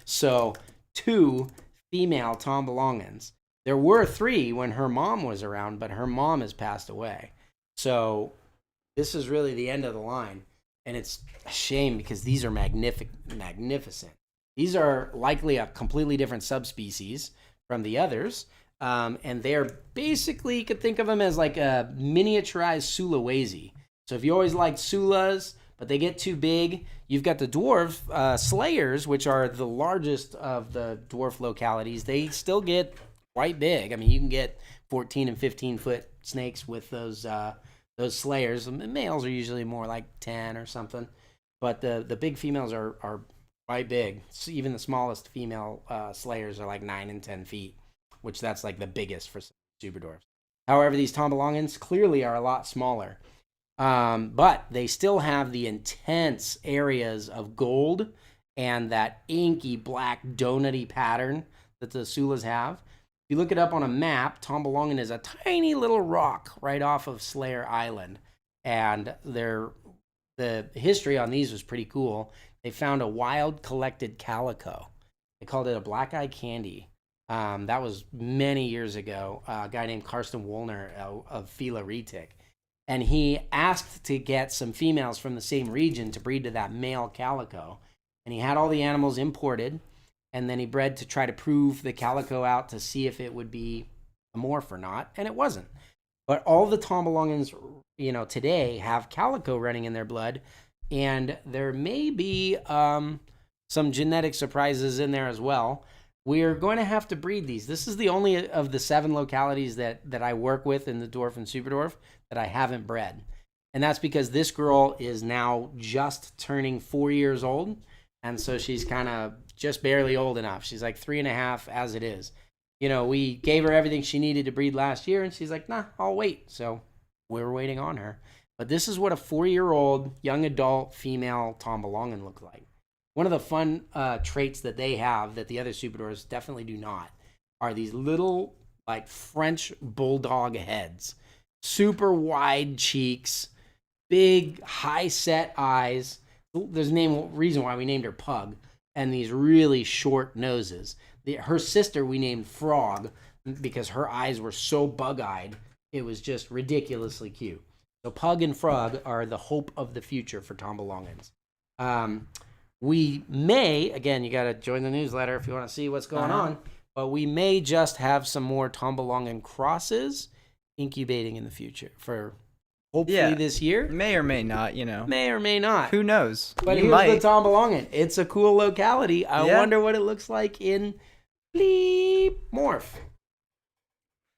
So 2 female Tomballongans. There were 3 when her mom was around, but her mom has passed away. So this is really the end of the line, and it's a shame because these are magnificent. These are likely a completely different subspecies from the others, and they're basically, you could think of them as like a miniaturized Sulawesi. So if you always liked Sulas, but they get too big, you've got the dwarf slayers, which are the largest of the dwarf localities. They still get quite big. I mean, you can get 14 and 15-foot snakes with those slayers. The males are usually more like 10 or something, but the big females are quite big. So even the smallest female slayers are like 9 and 10 feet, which that's like the biggest for super dwarfs. However, these Tomballongans clearly are a lot smaller, but they still have the intense areas of gold and that inky black donutty pattern that the Sulas have. If you look it up on a map, Tomballongan is a tiny little rock right off of Slayer Island, and the history on these was pretty cool. They found a wild collected calico. They called it a black eye candy. That was many years ago. A guy named Karsten Wollner of Fila Retic. And he asked to get some females from the same region to breed to that male calico. And he had all the animals imported. And then he bred to try to prove the calico out to see if it would be a morph or not. And it wasn't. But all the Tomballongans, today have calico running in their blood. And there may be some genetic surprises in there as well. We're going to have to breed these. This is the only of the 7 localities that I work with in the dwarf and super dwarf that I haven't bred. And that's because this girl is now just turning 4 years old. And so she's kind of just barely old enough. She's like 3.5 as it is. We gave her everything she needed to breed last year, and she's like, nah, I'll wait. So we're waiting on her. But this is what a 4-year-old young adult female Tomballongan looked like. One of the fun traits that they have that the other super dwarfs definitely do not are these little like French bulldog heads. Super wide cheeks, big high set eyes. There's a reason why we named her Pug. and these really short noses. Her sister we named Frog because her eyes were so bug-eyed. It was just ridiculously cute. So Pug and Frog are the hope of the future for Tomballongans. We may, again, you got to join the newsletter if you want to see what's going on, but we may just have some more Tomballongan crosses incubating in the future for hopefully this year. May or may not, you know. May or may not. Who knows? But here's the Tomballongan. It's a cool locality. I wonder what it looks like in bleep morph.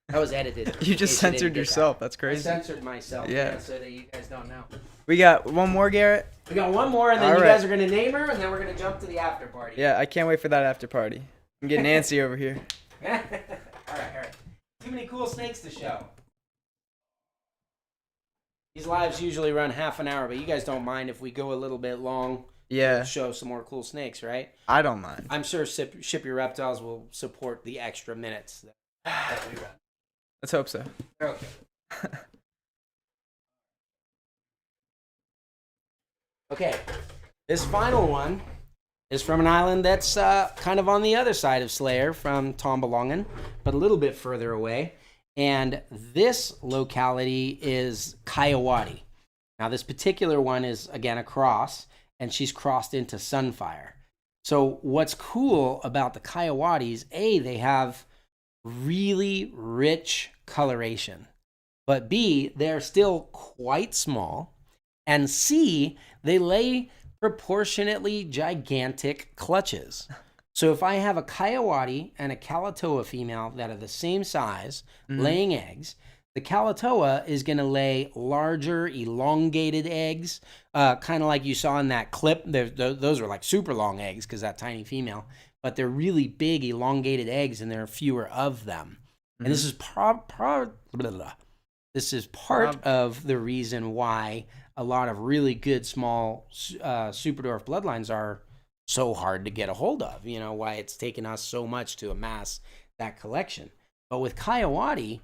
That was edited. You just censored yourself. That's crazy. I censored myself. Yeah. So that you guys don't know. We got one more, Garrett. We got one more, and then you guys are going to name her, and then we're going to jump to the after party. Yeah, I can't wait for that after party. I'm getting antsy over here. All right. Too many cool snakes to show. These lives usually run half an hour, but you guys don't mind if we go a little bit long. Yeah. Show some more cool snakes, right? I don't mind. I'm sure Ship Your Reptiles will support the extra minutes that we run. Let's hope so. Okay. Okay. This final one is from an island that's kind of on the other side of Slayer from Tomballongan, but a little bit further away. And this locality is Kaati. Now, this particular one is, again, a cross, and she's crossed into Sunfire. So what's cool about the Kawatis, they have really rich coloration. But B, they're still quite small. And C, they lay proportionately gigantic clutches. So if I have a Kaati and a Catoa female that are the same size, laying eggs, the Catoa is going to lay larger, elongated eggs, kind of like you saw in that clip. Those are like super long eggs because that tiny female. But they're really big, elongated eggs, and there are fewer of them. And this is part of the reason why a lot of really good small superdwarf bloodlines are so hard to get a hold of. You know, why it's taken us so much to amass that collection. But with Kaati,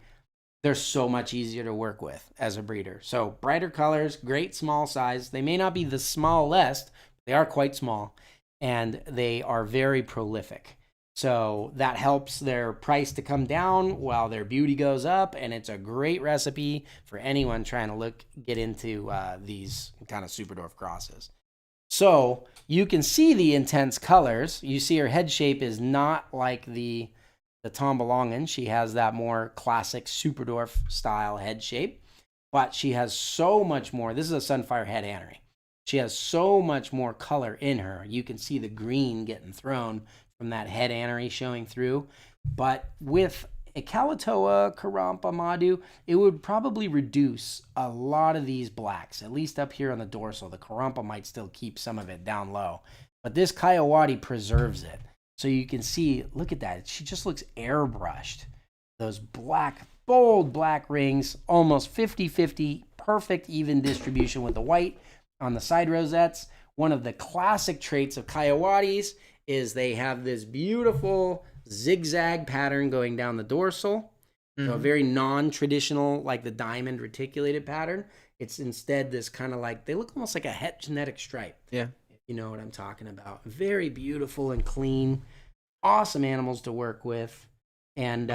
they're so much easier to work with as a breeder. So brighter colors, great small size. They may not be the smallest, but they are quite small. And they are very prolific. So that helps their price to come down while their beauty goes up. And it's a great recipe for anyone trying to get into these kind of superdwarf crosses. So you can see the intense colors. You see her head shape is not like the Tomballongan. She has that more classic superdwarf style head shape. But she has so much more. This is a Sunfire head anery. She has so much more color in her. You can see the green getting thrown from that head anery showing through. But with a Catoa, Kurata, Madu, it would probably reduce a lot of these blacks, at least up here on the dorsal. The Kurata might still keep some of it down low. But this Kaati preserves it. So you can see, look at that. She just looks airbrushed. Those black, bold black rings, almost 50-50, perfect even distribution with the white on the side rosettes. One of the classic traits of Kawatis is they have this beautiful zigzag pattern going down the dorsal. So a very non-traditional, like the diamond reticulated pattern. It's instead this kind of like, they look almost like a het genetic stripe. Yeah. If you know what I'm talking about. Very beautiful and clean. Awesome animals to work with. And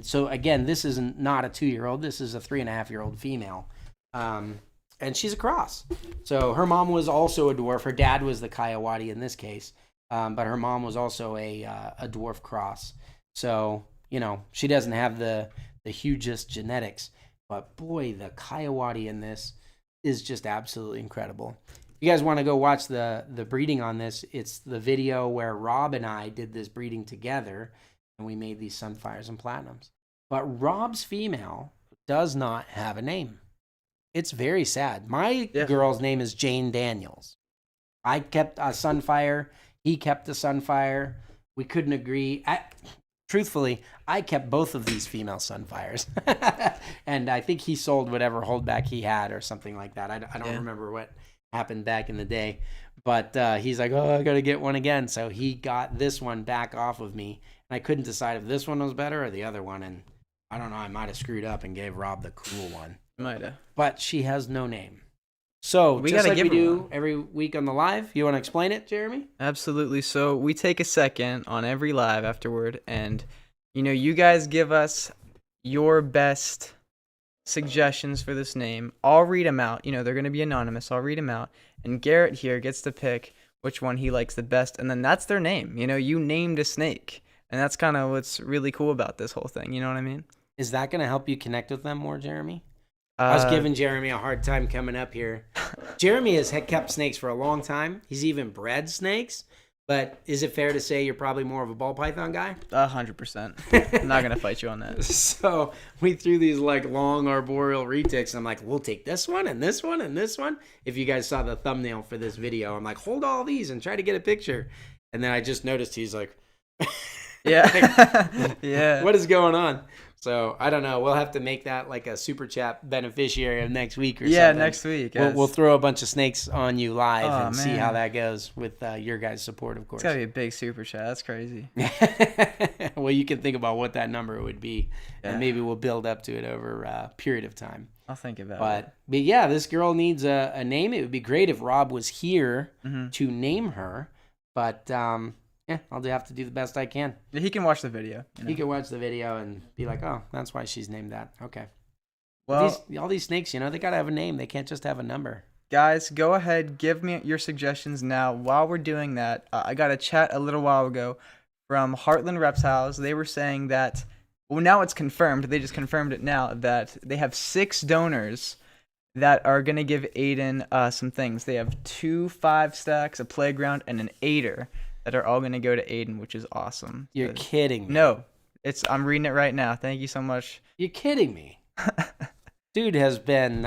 so, again, this is not a 2-year-old. This is a 3.5-year-old female. And she's a cross. So her mom was also a dwarf. Her dad was the Kaati in this case. But her mom was also a dwarf cross. So, you know, she doesn't have the hugest genetics. But boy, the Kaati in this is just absolutely incredible. If you guys want to go watch the breeding on this, it's the video where Rob and I did this breeding together. And we made these Sunfires and Platinums. But Rob's female does not have a name. It's very sad. My girl's name is Jane Daniels. I kept a Sunfire. He kept a Sunfire. We couldn't agree. Truthfully, I kept both of these female Sunfires. And I think he sold whatever holdback he had or something like that. I don't remember what happened back in the day. But he's like, oh, I got to get one again. So he got this one back off of me. And I couldn't decide if this one was better or the other one. And I don't know, I might have screwed up and gave Rob the cool one. Might have. But she has no name. So, We just gotta like give we her do one. every week on the live, you want to explain it, Jeremy? Absolutely. So we take a second on every live afterward, and you guys give us your best suggestions for this name. I'll read them out. They're going to be anonymous. I'll read them out, and Garrett here gets to pick which one he likes the best, and then that's their name. You named a snake, and that's kind of what's really cool about this whole thing. You know what I mean? Is that going to help you connect with them more, Jeremy? I was giving Jeremy a hard time coming up here. Jeremy has kept snakes for a long time. He's even bred snakes. But is it fair to say you're probably more of a ball python guy? 100%. I'm not going to fight you on that. So we threw these like long arboreal retics. I'm like, we'll take this one and this one and this one. If you guys saw the thumbnail for this video, I'm like, hold all these and try to get a picture. And then I just noticed he's like, Yeah. Yeah. what is going on? So I don't know. We'll have to make that like a super chat beneficiary of next week or something. Yeah, next week. We'll throw a bunch of snakes on you live and see man. how that goes with your guys' support, of course. It's got to be a big super chat. That's crazy. Well, you can think about what that number would be, Yeah. and maybe we'll build up to it over a period of time. I'll think about it. But yeah, this girl needs a name. It would be great if Rob was here Mhm. to name her. But yeah, I'll have to do the best I can. He can watch the video. He can watch the video and be like, oh, that's why she's named that. Okay. Well, All these snakes, they got to have a name. They can't just have a number. guys, go ahead. Give me your suggestions now. While we're doing that, I got a chat a little while ago from Heartland Reptiles. They were saying that, well, now it's confirmed. They just confirmed it now that they have 6 donors that are going to give Aiden some things. They have 2 5-stacks, a playground, and an 8er that are all going to go to Aiden, which is awesome. You're kidding me. No, I'm reading it right now. Thank you so much. You're kidding me. Dude has been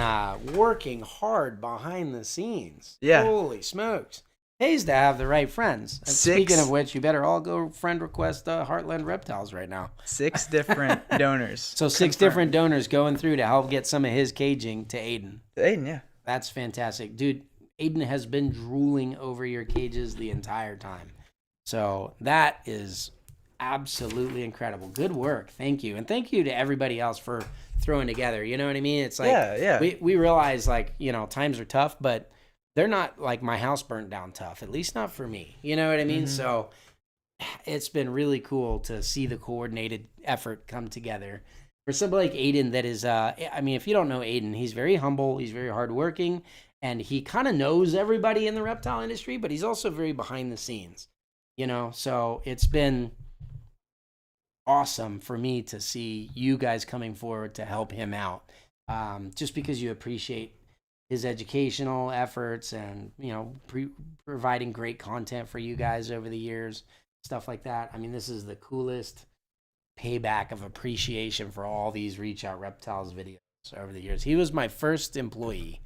working hard behind the scenes. Yeah. Holy smokes. Pays to have the right friends. And 6 speaking of which, you better all go friend request Heartland Reptiles right now. 6 different donors. So 6 different donors going through to help get some of his caging to Aiden. Aiden, yeah. That's fantastic. Dude, Aiden has been drooling over your cages the entire time. So that is absolutely incredible. Good work. Thank you. And thank you to everybody else for throwing together. You know what I mean? It's like, Yeah. we realize like, times are tough, but they're not like my house burnt down tough, at least not for me. You know what I mean? Mhm. So it's been really cool to see the coordinated effort come together. For somebody like Aiden that is, if you don't know Aiden, he's very humble, he's very hardworking, and he kind of knows everybody in the reptile industry, but he's also very behind the scenes. So it's been awesome for me to see you guys coming forward to help him out, just because you appreciate his educational efforts and providing great content for you guys over the years, stuff like that. I mean, this is the coolest payback of appreciation for all these Reach Out Reptiles videos over the years. He was my first employee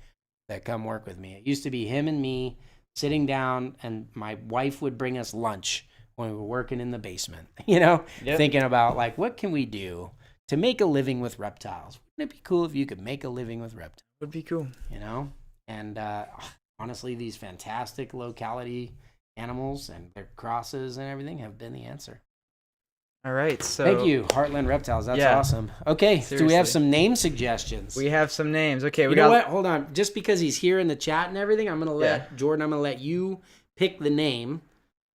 that come work with me. It used to be him and me sitting down, and my wife would bring us lunch when we were working in the basement, Yep. thinking about like, what can we do to make a living with reptiles? Wouldn't it be cool if you could make a living with reptiles? Would be cool. And honestly, these fantastic locality animals and their crosses and everything have been the answer. All right, so Thank you, Heartland Reptiles. That's Yeah. awesome. Okay, so we Seriously. have some name suggestions. we have some names. Okay, we You know got what? Hold on. Just because he's here in the chat and everything, I'm going to let Jordan, I'm going to let you pick the name.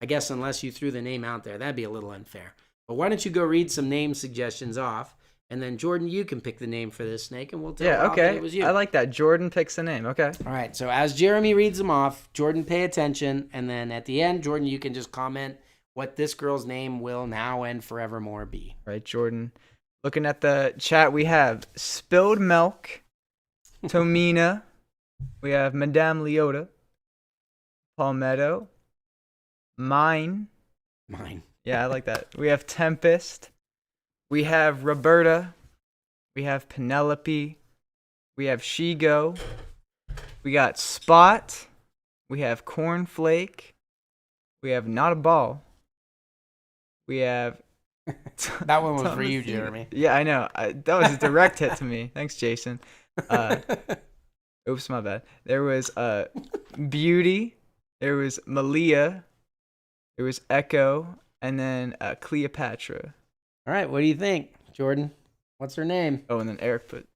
I guess unless you threw the name out there, that'd be a little unfair. But why don't you go read some name suggestions off, and then Jordan, you can pick the name for this snake, and we'll tell Rob that okay. it was you. I like that. Jordan picks the name. Okay. All right, so as Jeremy reads them off, Jordan, pay attention, and then at the end, Jordan, you can just comment what this girl's name will now and forevermore be. All right, Jordan. Looking at the chat, we have Spilled Milk, Tomina, we have Madame Leota, Palmetto, Mine. Yeah, I like that. We have Tempest. We have Roberta. We have Penelope. We have Shigo. We got Spot. We have Cornflake. We have Not a Ball. We have... That one was for you, Thomasina. Jeremy. Yeah, I know. That was a direct hit to me. Thanks, Jason. Oops, my bad. There was Beauty. There was Malia. There was Echo. And then Cleopatra. All right, what do you think, Jordan? What's her name? Oh, and then Eric put...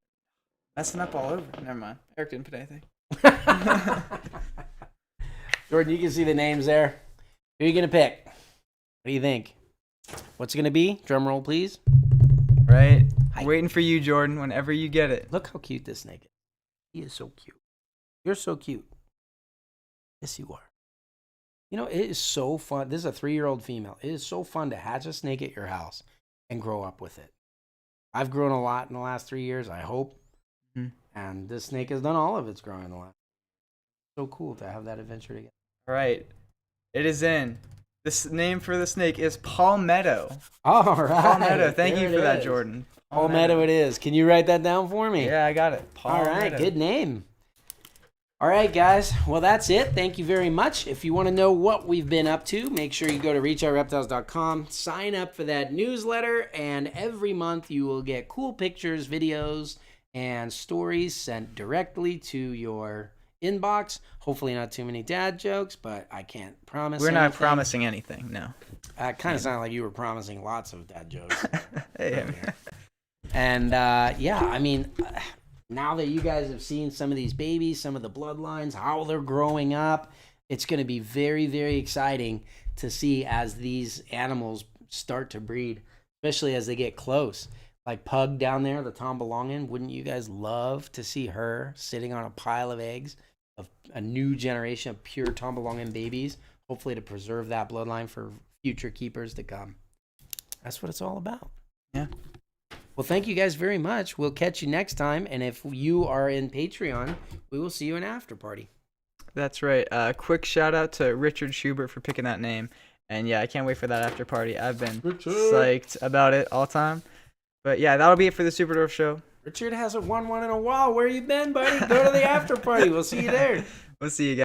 Messing up all over. Never mind. Eric didn't put anything. Jordan, you can see the names there. Who are you going to pick? What do you think? What's it going to be? Drum roll, please. Right? Hi. Waiting for you, Jordan, whenever you get it. Look how cute this snake is. He is so cute. You're so cute. Yes, you are. You know, it is so fun. This is a 3-year-old female. It is so fun to hatch a snake at your house and grow up with it. I've grown a lot in the last 3 years, I hope. Mhm. And this snake has done all of its growing in the last. So cool to have that adventure together. All right. It is in. This name for the snake is Palmetto. All right. Palmetto. Thank There you for it that, is. Jordan. Palmetto it is. Can you write that down for me? Yeah, I got it. All right, Palmetto. good name. All right, guys. Well, that's it. Thank you very much. If you want to know what we've been up to, make sure you go to reachoutreptiles.com, sign up for that newsletter, and every month you will get cool pictures, videos, and stories sent directly to your inbox. Hopefully not too many dad jokes, but I can't promise We're not anything. promising anything, no. It kind of sounded like you were promising lots of dad jokes. Hey, I mean, And yeah, I mean, now that you guys have seen some of these babies, some of the bloodlines, how they're growing up, it's going to be very, very exciting to see as these animals start to breed, especially as they get close. Like Pug down there, the Tomohon, wouldn't you guys love to see her sitting on a pile of eggs of a new generation of pure Tomohon babies, hopefully to preserve that bloodline for future keepers to come? That's what it's all about. Yeah. Well, thank you guys very much. We'll catch you next time. And if you are in Patreon, we will see you in After Party. that's right. Quick shout out to Richard Schubert for picking that name. And yeah, I can't wait for that after party. I've been psyched about it all time. But yeah, that'll be it for the Super Dwarf Show. Richard hasn't won one in a while. Where you been, buddy? Go to the After Party. We'll see you there. We'll see you guys.